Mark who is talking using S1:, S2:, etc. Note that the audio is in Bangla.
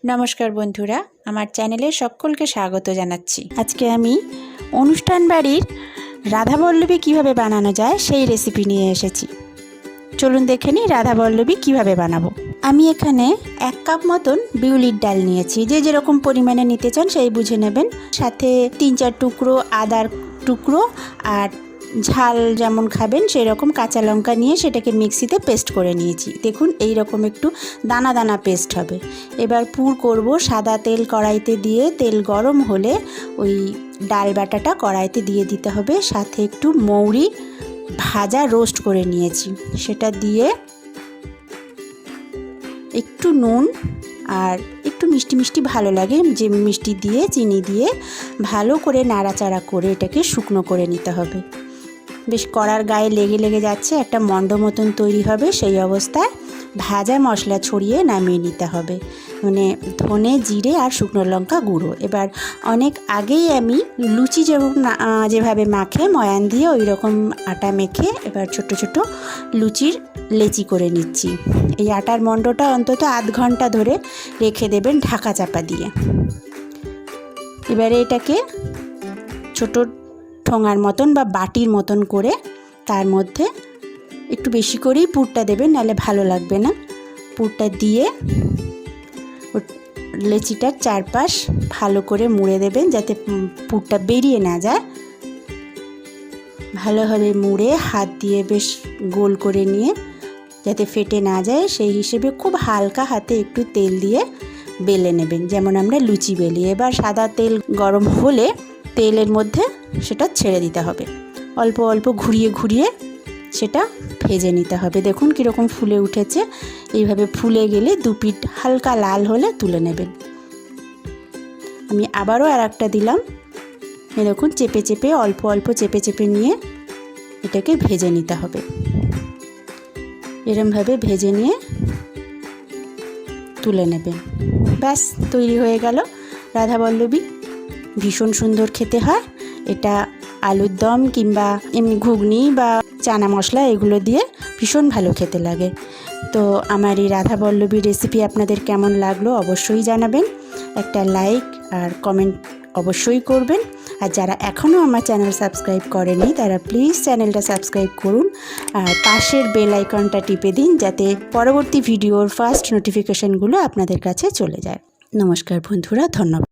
S1: नमस्कार बंधुरा आमार चैनेले सकलके स्वागत जानाच्छि। आज के आमी अनुष्ठान बाड़ीर राधा बल्लभी किभाबे बानानो जाय सेई रेसिपि निये एसेछि। चलुन देखे निই राधा बल्लभी किभाबे बानाबो। आमी एखाने 1 कप मतन बिउलिर डाल निয়েছি, जे जेरकम परिमाणे निते चान सेई बुझे नेबेन। साथे 3-4 टुकरो आदार टुकरो और झाल जेमन खाबेन सेई रकम काँचा लंका निये सेटाके मिक्सिते पेस्ट करे निয়েছি। देखुन এই রকম একটু দানা দানা পেস্ট হবে। এবার পুর করব। সাদা তেল কড়াইতে দিয়ে তেল গরম হলে ওই ডাল বাটাটা কড়াইতে দিয়ে দিতে হবে। সাথে একটু মৌরি ভাজা রোস্ট করে নিয়েছি, সেটা দিয়ে একটু নুন আর একটু মিষ্টি মিষ্টি ভালো লাগে যে মিষ্টি দিয়ে চিনি দিয়ে ভালো করে নাড়াচাড়া করে এটাকে শুকনো করে নিতে হবে। বেশ কড়ার গায়ে লেগে লেগে যাচ্ছে, একটা মন্ড মতন তৈরি হবে। সেই অবস্থায় ভাজা মশলা ছড়িয়ে নামিয়ে নিতে হবে, মানে ধনে জিরে আর শুকনো লঙ্কা গুঁড়ো। এবার অনেক আগেই আমি লুচি যেভাবে মাখে ময়ান দিয়ে ওই রকম আটা মেখে এবার ছোট ছোট লুচির লেচি করে নিচ্ছি। এই আটার মন্ডটা অন্তত আধ ঘন্টা ধরে রেখে দেবেন ঢাকা চাপা দিয়ে। এবারে এটাকে ছোট ঠোঙার মতন বা বাটির মতন করে তার মধ্যে একটু বেশি করেই পুরটা দেবেন, নাহলে ভালো লাগবে না। পুরটা দিয়ে লেচিটার চারপাশ ভালো করে মুড়ে দেবেন যাতে পুরটা বেরিয়ে না যায়। ভালোভাবে মুড়ে হাত দিয়ে বেশ গোল করে নিয়ে যাতে ফেটে না যায় সেই হিসেবে খুব হালকা হাতে একটু তেল দিয়ে বেলে নেবেন, যেমন আমরা লুচি বেলি। এবার সাদা তেল গরম হলে তেলের মধ্যে সেটা ছেড়ে দিতে হবে। অল্প অল্প ঘুরিয়ে ঘুরিয়ে সেটা ভেজে নিতে হবে। দেখুন কীরকম ফুলে উঠেছে। এইভাবে ফুলে গেলে দু পিঠ হালকা লাল হলে তুলে নেবেন। আমি আবারও আর একটা দিলাম। দেখুন চেপে চেপে অল্প অল্প চেপে চেপে নিয়ে এটাকে ভেজে নিতে হবে। এরমভাবে ভেজে নিয়ে তুলে নেবেন। ব্যাস তৈরি হয়ে গেল রাধা বল্লভী। ভীষণ সুন্দর খেতে হয় এটা। আলুর দম কিংবা এমনি ঘুগনি বা চানা মশলা এগুলো দিয়ে ভীষণ ভালো খেতে লাগে। তো আমার এই রাধা বল্লভী রেসিপি আপনাদের কেমন লাগলো অবশ্যই জানাবেন। একটা লাইক আর কমেন্ট অবশ্যই করবেন। আর যারা এখনও আমার চ্যানেল সাবস্ক্রাইব করেনি তারা প্লিজ চ্যানেলটা সাবস্ক্রাইব করুন আর পাশের বেল আইকনটা টিপে দিন যাতে পরবর্তী ভিডিওর ফার্স্ট নোটিফিকেশানগুলো আপনাদের কাছে চলে যায়। নমস্কার বন্ধুরা, ধন্যবাদ।